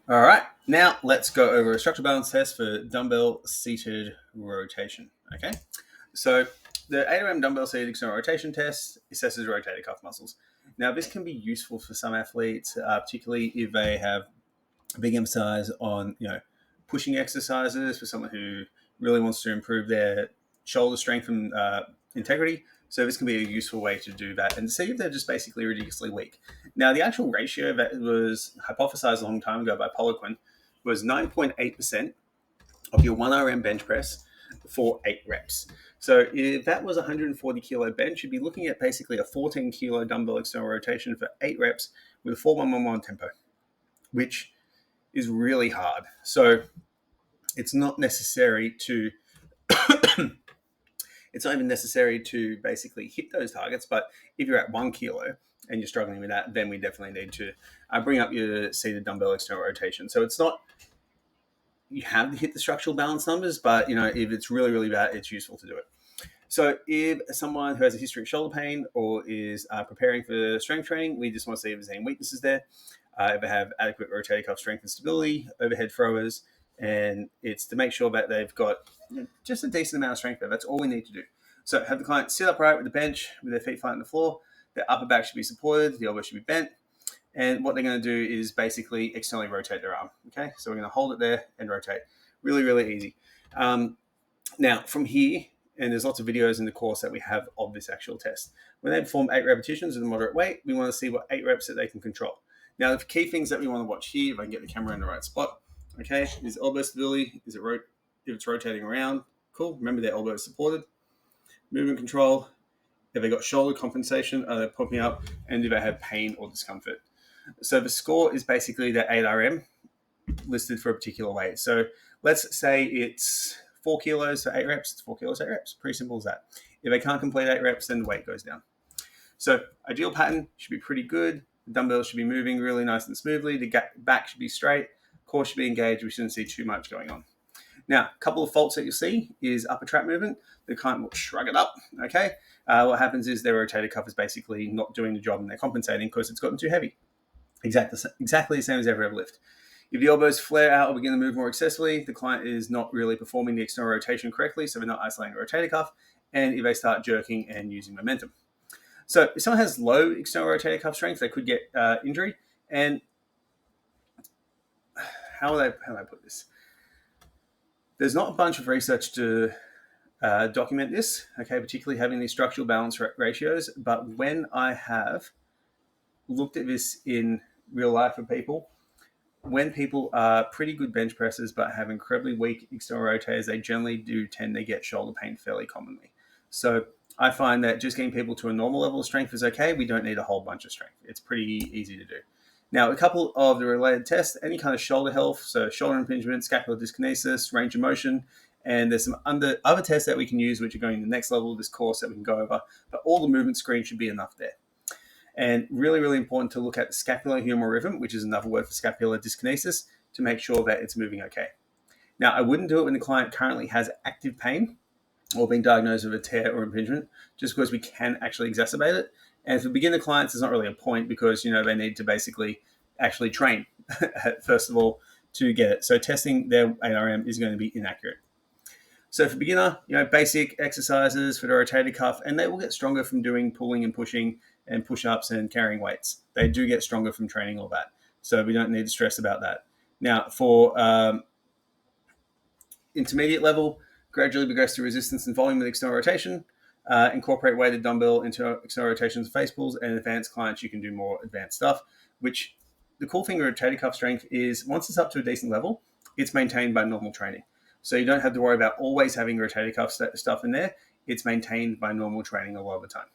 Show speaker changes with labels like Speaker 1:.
Speaker 1: All right, now let's go over a structural balance test for dumbbell seated rotation. Okay, so the 8RM dumbbell seated external rotation test assesses rotator cuff muscles. Now, this can be useful for some athletes, particularly if they have a big emphasis on pushing exercises. For someone who really wants to improve their shoulder strength and integrity. So this can be a useful way to do that and see if they're just basically ridiculously weak. Now, the actual ratio that was hypothesized a long time ago by Poliquin was 9.8% of your 1RM bench press for 8 reps. So if that was a 140 kilo bench, you'd be looking at basically a 14 kilo dumbbell external rotation for 8 reps with a 4-1-1-1 tempo, which is really hard. So it's not necessary to it's not even necessary to basically hit those targets. But if you're at 1 kilo and you're struggling with that, then we definitely need to bring up your seated dumbbell external rotation. So it's not you have to hit the structural balance numbers, but if it's really, really bad, it's useful to do it. So if someone who has a history of shoulder pain or is preparing for strength training, we just want to see if there's any weaknesses there. If they have adequate rotator cuff strength and stability, overhead throwers, and it's to make sure that they've got just a decent amount of strength there. That's all we need to do. So have the client sit upright with the bench with their feet flat on the floor. Their upper back should be supported. The elbow should be bent. And what they're going to do is basically externally rotate their arm. Okay, so we're going to hold it there and rotate. Really, really easy. Now, from here, and there's lots of videos in the course that we have of this actual test. When they perform 8 repetitions with a moderate weight, we want to see what 8 reps that they can control. Now, the key things that we want to watch here, if I can get the camera in the right spot, okay, is elbow stability. If it's rotating around, cool. Remember their elbow is supported. Movement control. If they got shoulder compensation, are they popping up? And do they have pain or discomfort? So the score is basically the 8RM listed for a particular weight. So let's say it's 4 kilos for 8 reps. It's 4 kilos, 8 reps. Pretty simple as that. If they can't complete 8 reps, then the weight goes down. So ideal pattern should be pretty good. The dumbbells should be moving really nice and smoothly. The back should be straight. Core should be engaged. We shouldn't see too much going on. Now, a couple of faults that you'll see is upper trap movement. The client will shrug it up, okay? What happens is their rotator cuff is basically not doing the job and they're compensating because it's gotten too heavy. Exactly the same as every other lift. If the elbows flare out or begin to move more excessively, the client is not really performing the external rotation correctly, so they're not isolating the rotator cuff, and if they start jerking and using momentum. So if someone has low external rotator cuff strength, they could get injury. And how do I put this? There's not a bunch of research to document this, okay, particularly having these structural balance ratios, but when I have looked at this in real life for people, when people are pretty good bench pressers but have incredibly weak external rotators, they generally do tend to get shoulder pain fairly commonly. So I find that just getting people to a normal level of strength is okay. We don't need a whole bunch of strength. It's pretty easy to do. Now, a couple of the related tests, any kind of shoulder health, so shoulder impingement, scapular dyskinesis, range of motion, and there's some other tests that we can use, which are going to the next level of this course that we can go over, but all the movement screen should be enough there. And really, really important to look at the scapulohumeral rhythm, which is another word for scapular dyskinesis, to make sure that it's moving okay. Now, I wouldn't do it when the client currently has active pain or being diagnosed with a tear or impingement, just because we can actually exacerbate it. And for beginner clients, there's not really a point because, they need to basically actually train, first of all, to get it. So testing their ARM is going to be inaccurate. So for beginner, basic exercises for the rotator cuff, and they will get stronger from doing pulling and pushing and push-ups and carrying weights. They do get stronger from training all that. So we don't need to stress about that. Now, for intermediate level, gradually progress to resistance and volume with external rotation. Incorporate weighted dumbbell into external rotations and face pulls, and advanced clients, you can do more advanced stuff, which the cool thing with rotator cuff strength is once it's up to a decent level, it's maintained by normal training. So you don't have to worry about always having rotator cuff stuff in there. It's maintained by normal training a lot of the time.